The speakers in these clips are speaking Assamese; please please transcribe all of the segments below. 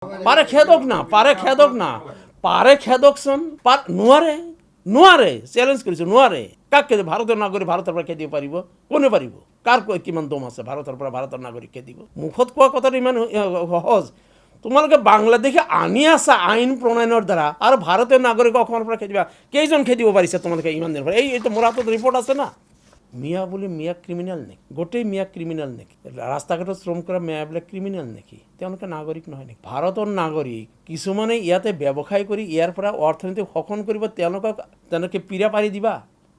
পাৰে খেদক না পাৰে খেদকছন নোৱাৰে চ্যালেঞ্জ কৰিছো নোৱাৰে কাকে ভাৰতৰ নাগৰিক ভাৰতৰ পৰা খেদিব পাৰিব কোনে পাৰিব কাৰ কিমান দম আছে ভাৰতৰ পৰা ভাৰতৰ নাগৰিক খেদিব মুখত কোৱা কথাটো ইমান সহজ তোমালোকে বাংলাদেশে আনি আছা আইন প্ৰণয়নৰ দ্বাৰা আৰু ভাৰতীয় নাগৰিক অসমৰ পৰা খেদিবা কেইজন খেদিব পাৰিছে তোমালোকে ইমান দিনৰ পৰা এইটো মোৰ হাতত ৰিপৰ্ট আছে না মিয়া বুলি মিয়া ক্ৰিমিনেল নেকি গোটেই মিয়া ক্ৰিমিনেল নেকি ৰাস্তা ঘাটত শ্ৰম কৰা মিয়াবিলাক ক্ৰিমিনেল নেকি তেওঁলোকে নাগৰিক নহয় নেকি ভাৰতৰ নাগৰিক কিছুমানে ইয়াতে ব্যৱসায় কৰি ইয়াৰ পৰা অৰ্থনীতি শোষণ কৰিব তেওঁলোকে পীড়া পাৰি দিবা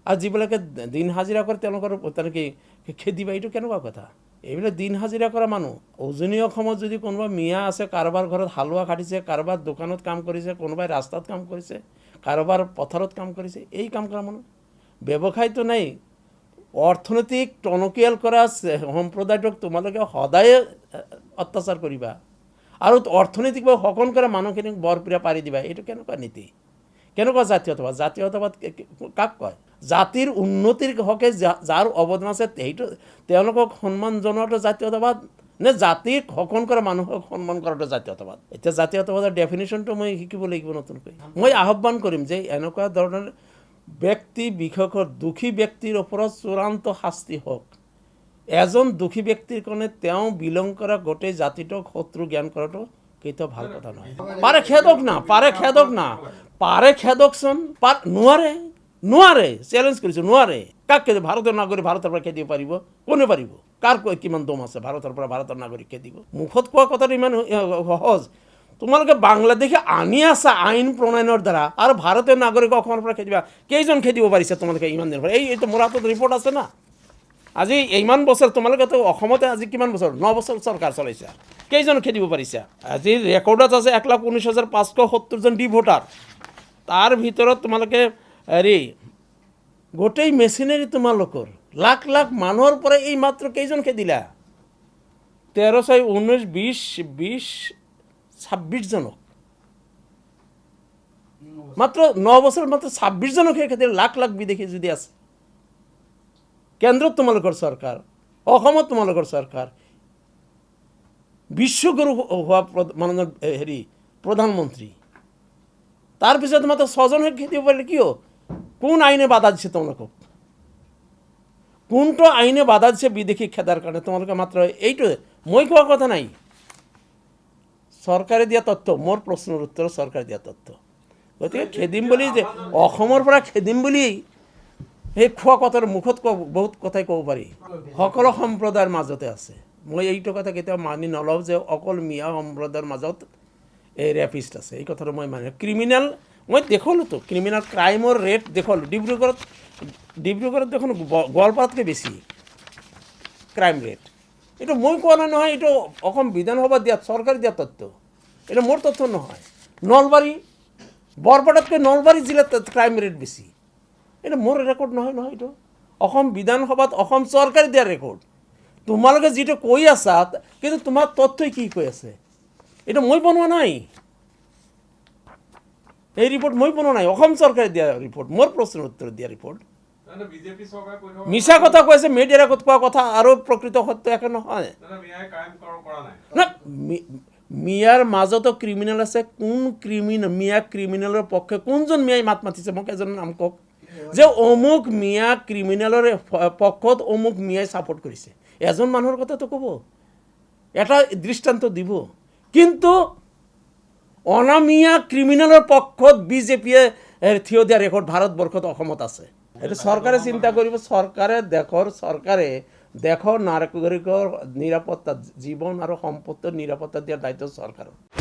আৰু যিবিলাকে দিন হাজিৰা কৰে তেওঁলোকৰ তেওঁলোকে খেদিবা এইটো কেনেকুৱা কথা এইবিলাক দিন হাজিৰা কৰা মানুহ উজনি অসমত যদি কোনোবা মিয়া আছে কাৰোবাৰ ঘৰত হালোৱা কাটিছে কাৰোবাৰ দোকানত কাম কৰিছে কোনোবাই ৰাস্তাত কাম কৰিছে কাৰোবাৰ পথাৰত কাম কৰিছে এই কাম কৰা মানুহ ব্যৱসায়টো নাই অৰ্থনৈতিক টনকিয়াল কৰা সম্প্ৰদায়টোক তোমালোকে সদায় অত্যাচাৰ কৰিবা আৰু অৰ্থনৈতিকভাৱে শোষণ কৰা মানুহখিনিক বৰপীৰা পাৰি দিবা এইটো কেনেকুৱা নীতি কেনেকুৱা জাতীয়তাবাদ কাক কয় জাতিৰ উন্নতিৰ হকে যাৰ অৱদান আছে সেইটো তেওঁলোকক সন্মান জনোৱাটো জাতীয়তাবাদ নে জাতিক শোষণ কৰা মানুহক সন্মান কৰাটো জাতীয়তাবাদ এতিয়া জাতীয়তাবাদৰ ডেফিনেশ্যনটো মই শিকিব লাগিব নতুনকৈ মই আহ্বান কৰিম যে এনেকুৱা ধৰণৰ ব্যক্তি বিশেষৰ দুখী ব্যক্তিৰ ওপৰত চূড়ান্ত শাস্তি হোক এজন দুখী ব্যক্তিৰ কাৰণে তেওঁ বিলং কৰা গোটেই জাতিটোক শত্ৰু জ্ঞান কৰাটো কেতিয়াও ভাল কথা নহয় পাৰে খেদকছন নোৱাৰে চ্যালেঞ্জ কৰিছো নোৱাৰে কাকে ভাৰতৰ নাগৰিক ভাৰতৰ পৰা খেদিব পাৰিব কোনে পাৰিব কাৰ কিমান দম আছে ভাৰতৰ পৰা ভাৰতৰ নাগৰিক খেদিব মুখত কোৱা কথাটো ইমান সহজ তোমালোকে বাংলাদেশে আনি আছা আইন প্ৰণয়নৰ দ্বাৰা আৰু ভাৰতীয় নাগৰিক অসমৰ পৰা খেদিবা কেইজন খেদিব পাৰিছে তোমালোকে ইমান দিনৰ পৰা এইটো মোৰ হাতত ৰিপৰ্ট আছে না আজি ইমান বছৰ তোমালোকেতো অসমতে আজি কিমান বছৰ 9 বছৰ চৰকাৰ চলাইছা কেইজন খেদিব পাৰিছা আজি ৰেকৰ্ডত আছে 1,19,570 জন ডি ভোটাৰ তাৰ ভিতৰত তোমালোকে হেৰি গোটেই মেচিনাৰী তোমালোকৰ লাখ লাখ মানুহৰ পৰা এই মাত্ৰ কেইজন খেদিলা 13, 19, 20, 26 জনক মাত্ৰ 9 বছৰ মাত্ৰ 26 জনক খেদিলে লাখ লাখ বিদেশী যদি আছে কেন্দ্ৰত তোমালোকৰ চৰকাৰ অসমত তোমালোকৰ চৰকাৰ বিশ্বগুৰু হোৱা মাননীয় হেৰি প্ৰধানমন্ত্ৰী তাৰপিছত মাত্ৰ 6 জনক খেদিব পাৰিলে কিয় কোন আইনে বাধা দিছে তোমালোকক কোনটো আইনে বাধা দিছে বিদেশী খেদাৰ কাৰণে তোমালোকে মাত্ৰ এইটো মই কোৱা কথা নাই চৰকাৰে দিয়া তথ্য মোৰ প্ৰশ্নৰ উত্তৰ চৰকাৰে দিয়া তথ্য গতিকে খেদিম বুলি যে অসমৰ পৰা খেদিম বুলি এই খোৱা কথাৰ মুখত বহুত কথাই ক'ব পাৰি সকলো সম্প্ৰদায়ৰ মাজতে আছে মই এইটো কথা কেতিয়াও মানি নলওঁ যে অকল মিয়া সম্প্ৰদায়ৰ মাজত এই ৰেপিষ্ট আছে এই কথাটো মই মানে ক্ৰিমিনেল মই দেখোঁতো ক্ৰিমিনেল ক্ৰাইমৰ ৰেট দেখোঁ ডিব্ৰুগড়ত দেখোন গোৱালপাৰাতকৈ বেছি ক্ৰাইম ৰেট এইটো মই কোৱা নাই নহয় এইটো অসম বিধানসভাত দিয়া চৰকাৰে দিয়া তথ্য এইটো মোৰ তথ্য নহয় নলবাৰী বৰপেটাতকৈ নলবাৰী জিলাত ক্ৰাইম ৰেট বেছি এইটো মোৰ ৰেকৰ্ড নহয় এইটো অসম বিধানসভাত অসম চৰকাৰে দিয়া ৰেকৰ্ড তোমালোকে যিটো কৈ আছা কিন্তু তোমাৰ তথ্যই কি কৈ আছে এইটো মই বনোৱা নাই এই ৰিপৰ্ট মই বনোৱা নাই অসম চৰকাৰে দিয়া ৰিপৰ্ট মোৰ প্ৰশ্নৰ উত্তৰ দিয়া ৰিপৰ্ট মিছা কথা কৈ আছে মিডিয়াৰ আগত কোৱা কথা আৰু প্ৰকৃত সত্য একে নহয় না মিয়াৰ মাজতো ক্ৰিমিনেল আছে কোন মিয়া ক্ৰিমিনেলৰ পক্ষে কোনজন মিয়াই মাত মাতিছে মোক এজন নাম কওক যে অমুক মিয়া ক্ৰিমিনেলৰ পক্ষত অমুক মিয়াই ছাপোৰ্ট কৰিছে এজন মানুহৰ কথাটো ক'ব এটা দৃষ্টান্ত দিব কিন্তু অনামিয়া ক্ৰিমিনেলৰ পক্ষত বিজেপিয়ে থিয় দিয়া ৰেকৰ্ড ভাৰতবৰ্ষত অসমত আছে এইটো চৰকাৰে চিন্তা কৰিব চৰকাৰে দেশৰ নাগৰিকৰ নিৰাপত্তা জীৱন আৰু সম্পত্তিৰ নিৰাপত্তা দিয়াৰ দায়িত্ব চৰকাৰৰ